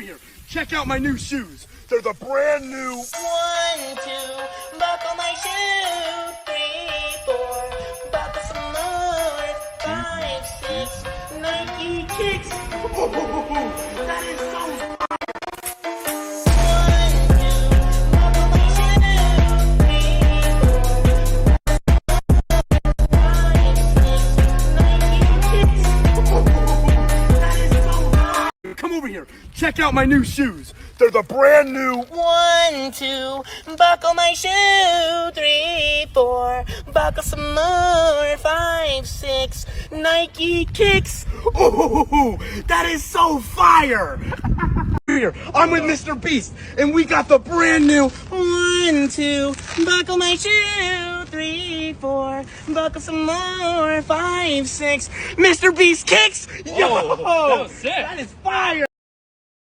here. Check out my new shoes. They're the brand new. 1, 2, buckle my shoe. 3, 4, buckle some more. 5, 6, Nike kicks. That is so. 1, 2, buckle my shoe. 3, 4, 5, 6, Nike kicks. That is so hot. Come over here. Check out my new shoes. They're the brand new. 1, 2, buckle my shoe. 3, 4, buckle some more. 5, 6, Nike kicks. Oh, that is so fire. Here, I'm with Mr. Beast, and we got the brand new. 1, 2, buckle my shoe. 3, 4, buckle some more. 5, 6, Mr. Beast kicks. Yo, Whoa, that was sick. That is fire.